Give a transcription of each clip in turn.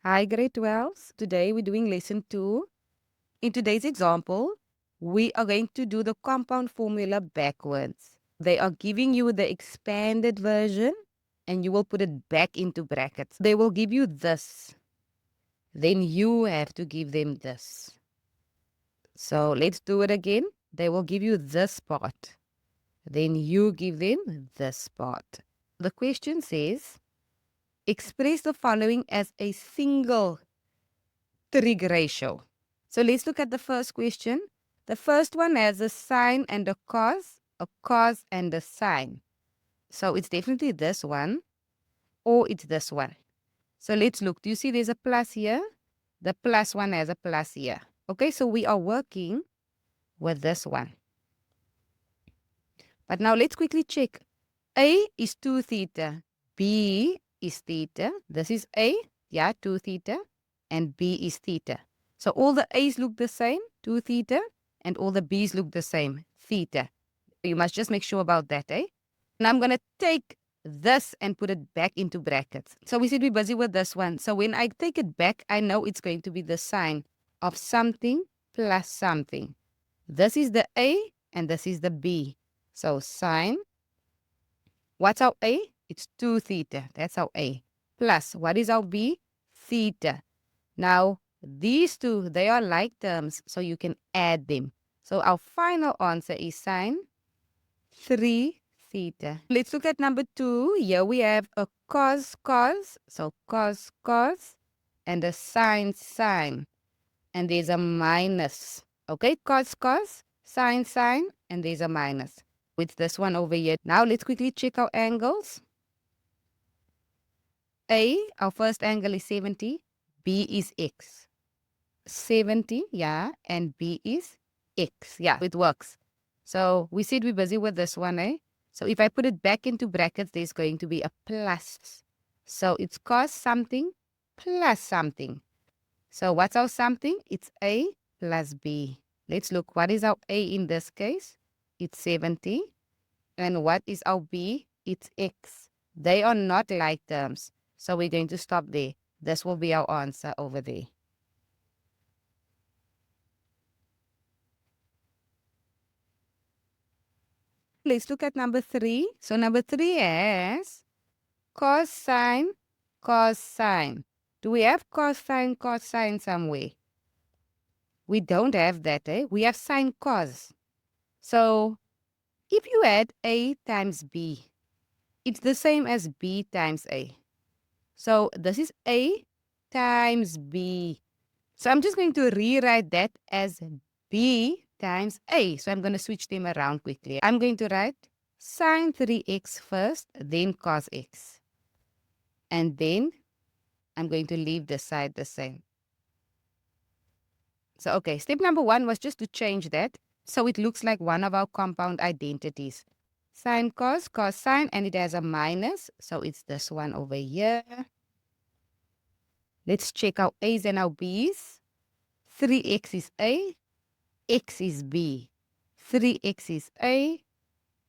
Hi, grade 12s. Today we're doing lesson 2. In today's example, we are going to do the compound formula backwards. They are giving you the expanded version and you will put it back into brackets. They will give you this. Then you have to give them this. So let's do it again. They will give you this part. Then you give them this part. The question says, express the following as a single trig ratio. So let's look at the first question. The first one has a sine and a cos and a sine. So it's definitely this one or it's this one. So let's look. Do you see there's a plus here? The plus one has a plus here. Okay, so we are working with this one. But now let's quickly check. A is 2 theta. B is theta. This is A, yeah, 2 theta. And B is theta. So all the A's look the same, 2 theta. And all the B's look the same, theta. You must just make sure about that, eh? And I'm going to take this and put it back into brackets. So we said we're busy with this one. So when I take it back, I know it's going to be the sign of something plus something. This is the A and this is the B. So sine, what's our A? It's 2 theta. That's our A. Plus, what is our B? Theta. Now, these two, they are like terms, so you can add them. So our final answer is sine 3 theta. Let's look at number 2. Here we have a cos, so cos, and a sine. And there's a minus. Okay, cos, sine, and there's a minus. With this one over here. Now let's quickly check our angles. A, our first angle is 70. B is x. 70, yeah, and B is x. Yeah, it works. So we said we're busy with this one, eh? So if I put it back into brackets, there's going to be a plus. So it's cos something plus something. So what's our something? It's A plus B. Let's look. What is our A in this case? It's 70. And what is our B? It's x. They are not like terms. So we're going to stop there. This will be our answer over there. Let's look at number 3. So number 3 has cosine. Do we have cosine somewhere? We don't have that, eh? We have sine cos. So if you add A times B, it's the same as B times A. So this is A times B. So I'm just going to rewrite that as B times A. So I'm going to switch them around quickly. I'm going to write sine 3x first, then cos x. And then I'm going to leave this side the same. So, okay, step number 1 was just to change that. So it looks like one of our compound identities. Sine cos sine, and it has a minus. So it's this one over here. Let's check our A's and our B's. 3x is A, x is B. 3x is A,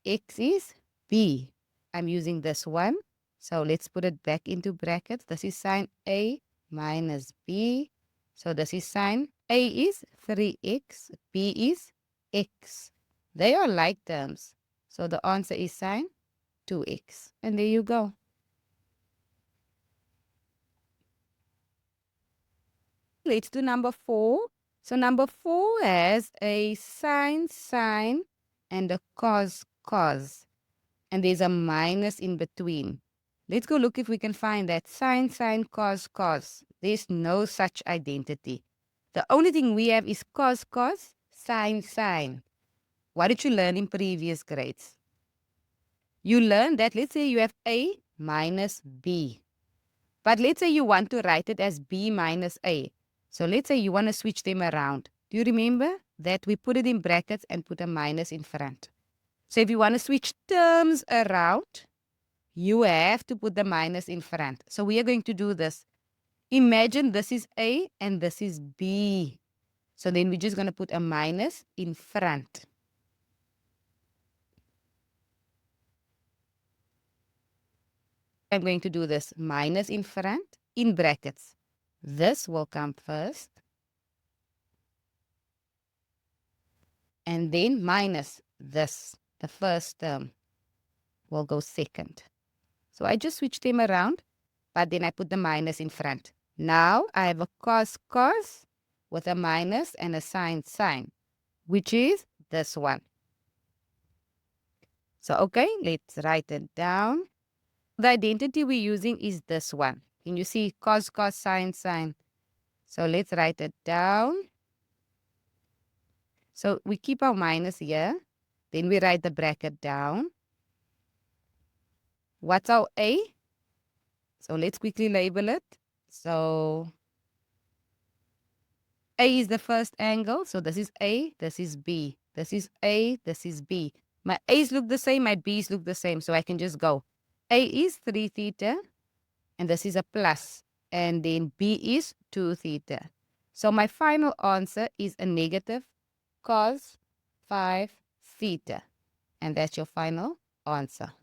x is B. I'm using this one. So let's put it back into brackets. This is sine A minus B. So this is sine A is 3x, B is x. They are like terms. So the answer is sine 2x. And there you go. Let's do number 4. So number 4 has a sine, and a cos. And there's a minus in between. Let's go look if we can find that. Sine, cos. There's no such identity. The only thing we have is cos, sine. What did you learn in previous grades? You learned that, let's say you have A minus B. But let's say you want to write it as B minus A. So let's say you want to switch them around. Do you remember that we put it in brackets and put a minus in front? So if you want to switch terms around, you have to put the minus in front. So we are going to do this. Imagine this is A and this is B. So then we're just going to put a minus in front. I'm going to do this minus in front in brackets. This will come first. And then minus this. The first term will go second. So I just switch them around, but then I put the minus in front. Now I have a cos cos with a minus and a sin sin, which is this one. So, okay, let's write it down. The identity we're using is this one. Can you see cos cos sin sin? So let's write it down. So we keep our minus here. Then we write the bracket down. What's our A? So let's quickly label it. So A is the first angle. So this is A, this is B. This is A, this is B. My A's look the same, my B's look the same. So I can just go. A is 3 theta, and this is a plus. And then B is 2 theta. So my final answer is a negative cos 5 theta. And that's your final answer.